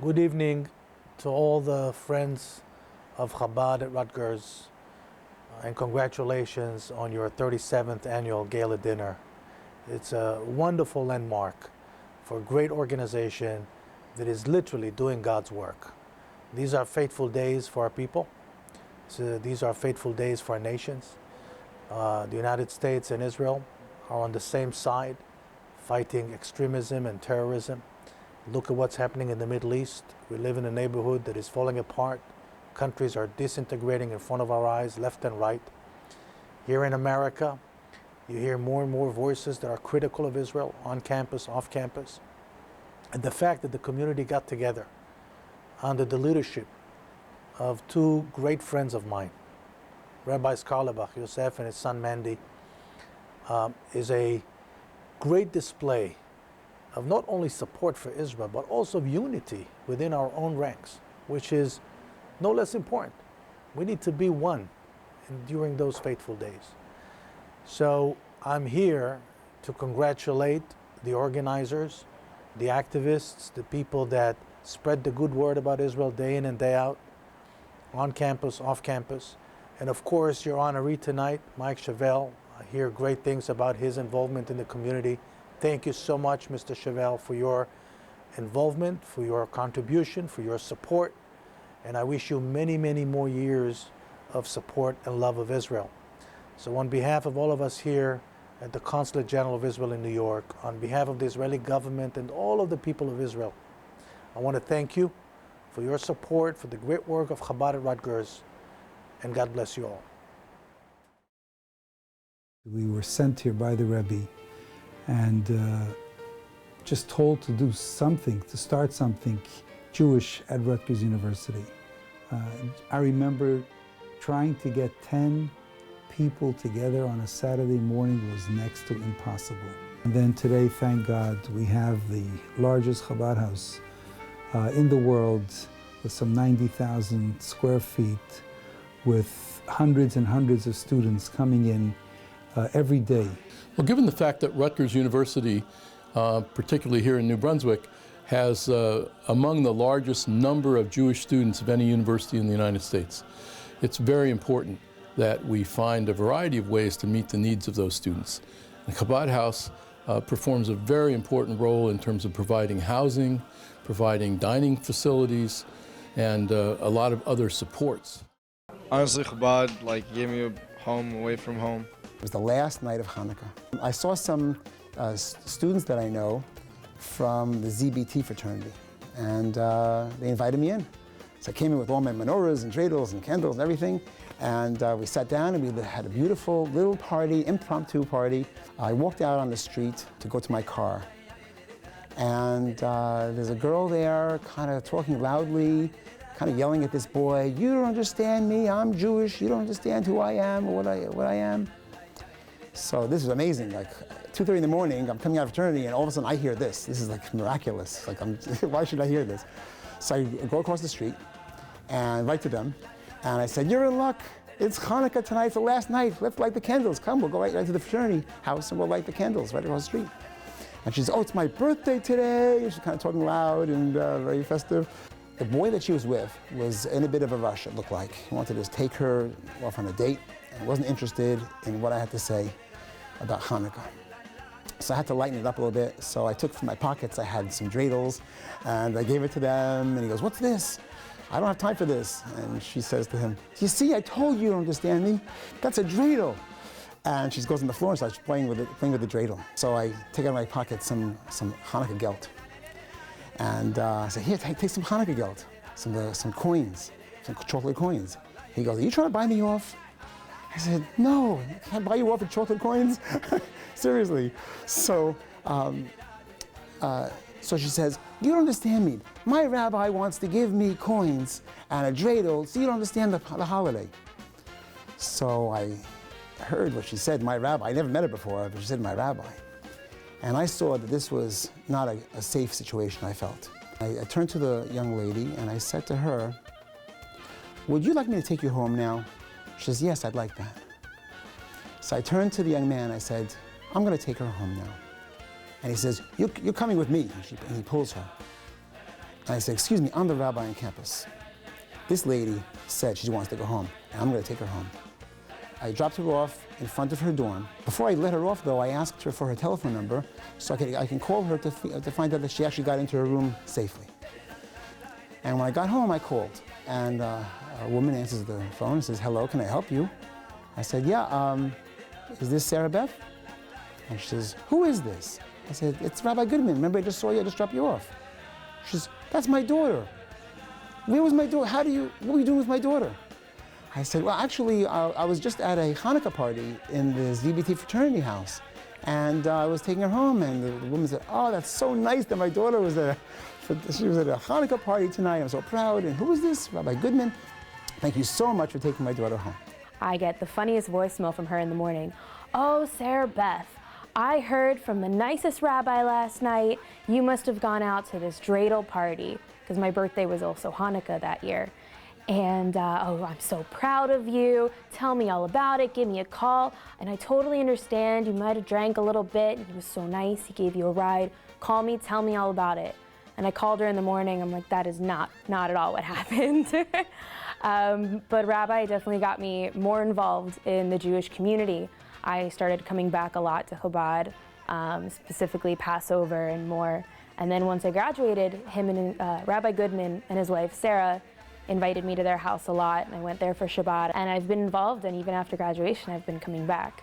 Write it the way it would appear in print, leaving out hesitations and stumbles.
Good evening to all the friends of Chabad at Rutgers, and congratulations on your 37th annual gala dinner. It's a wonderful landmark for a great organization that is literally doing God's work. These are fateful days for our people. These are fateful days for our nations. The United States and Israel are on the same side, fighting extremism and terrorism. Look at what's happening in the Middle East. We live in a neighborhood that is falling apart. Countries are disintegrating in front of our eyes, left and right. Here in America, you hear more and more voices that are critical of Israel, on campus, off campus. And the fact that the community got together under the leadership of two great friends of mine, Rabbis Carlebach Yosef and his son Mandy, is a great display of not only support for Israel, but also of unity within our own ranks, which is no less important. We need to be one during those fateful days. So I'm here to congratulate the organizers, the activists, the people that spread the good word about Israel day in and day out, on campus, off campus. And of course, your honoree tonight, Mike Chevelle. I hear great things about his involvement in the community. Thank you so much, Mr. Chevelle, for your involvement, for your contribution, for your support. And I wish you many, many more years of support and love of Israel. So on behalf of all of us here at the Consulate General of Israel in New York, on behalf of the Israeli government and all of the people of Israel, I want to thank you for your support, for the great work of Chabad at Rutgers, and God bless you all. We were sent here by the Rebbe and just told to do something, to start something Jewish at Rutgers University. I remember trying to get 10 people together on a Saturday morning was next to impossible. And then today, thank God, we have the largest Chabad house in the world with some 90,000 square feet, with hundreds and hundreds of students coming in every day. Well, given the fact that Rutgers University, particularly here in New Brunswick, has among the largest number of Jewish students of any university in the United States, it's very important that we find a variety of ways to meet the needs of those students. The Chabad House performs a very important role in terms of providing housing, providing dining facilities, and a lot of other supports. Honestly, Chabad gave me a home away from home. It was the last night of Hanukkah. I saw some students that I know from the ZBT fraternity, and they invited me in. So I came in with all my menorahs and dreidels and candles and everything, and we sat down and we had a beautiful little party, impromptu party. I walked out on the street to go to my car, and there's a girl there kind of talking loudly, kind of yelling at this boy, "You don't understand me, I'm Jewish, you don't understand who I am or what I am." So this is amazing, 2:30 in the morning, I'm coming out of fraternity and all of a sudden I hear this. This is miraculous, why should I hear this? So I go across the street and write to them and I said, "You're in luck, it's Hanukkah tonight, it's the last night, let's light the candles. Come, we'll go right to the fraternity house and we'll light the candles right across the street." And she says, "Oh, it's my birthday today." She's kind of talking loud and very festive. The boy that she was with was in a bit of a rush, it looked like. He wanted to just take her off on a date and wasn't interested in what I had to say about Hanukkah. So I had to lighten it up a little bit. So I took from my pockets, I had some dreidels and I gave it to them and he goes, "What's this? I don't have time for this." And she says to him, "You see, I told you don't understand me. That's a dreidel." And she goes on the floor and starts playing with the dreidel. So I take out of my pocket some Hanukkah gelt. And I said, "Here, take some Hanukkah gelt, some coins, some chocolate coins." He goes, "Are you trying to buy me off?" I said, "No, I can't buy you off with chocolate coins." Seriously. So she says, "You don't understand me. My rabbi wants to give me coins and a dreidel, so you don't understand the holiday." So I heard what she said, my rabbi. I never met her before, but she said, "My rabbi." And I saw that this was not a safe situation, I felt. I turned to the young lady and I said to her, "Would you like me to take you home now?" She says, "Yes, I'd like that." So I turned to the young man, I said, "I'm going to take her home now." And he says, "You're coming with me." And he pulls her. I said, excuse me, I'm the rabbi on campus. This lady said she wants to go home, and I'm going to take her home. I dropped her off in front of her dorm. Before I let her off, though, I asked her for her telephone number so I can call her to find out that she actually got into her room safely. And when I got home, I called, and a woman answers the phone and says, hello, can I help you? I said, yeah, is this Sarah Beth? And she says, who is this? I said, it's Rabbi Goodman. Remember I just saw you, I just dropped you off. She says, that's my daughter. Where was my daughter? What were you doing with my daughter? I said, well, actually, I was just at a Hanukkah party in the ZBT fraternity house. And I was taking her home, and the woman said, oh, that's so nice that my daughter was there. She was at a Hanukkah party tonight. I'm so proud. And who is this? Rabbi Goodman. Thank you so much for taking my daughter home. I get the funniest voicemail from her in the morning. Oh, Sarah Beth, I heard from the nicest rabbi last night. You must have gone out to this dreidel party, because my birthday was also Hanukkah that year. And, oh, I'm so proud of you. Tell me all about it. Give me a call. And I totally understand. You might have drank a little bit. He was so nice. He gave you a ride. Call me. Tell me all about it. And I called her in the morning. I'm like, that is not at all what happened. But Rabbi definitely got me more involved in the Jewish community. I started coming back a lot to Chabad, specifically Passover and more. And then once I graduated, him and Rabbi Goodman and his wife, Sarah, invited me to their house a lot, and I went there for Shabbat. And I've been involved, and even after graduation, I've been coming back.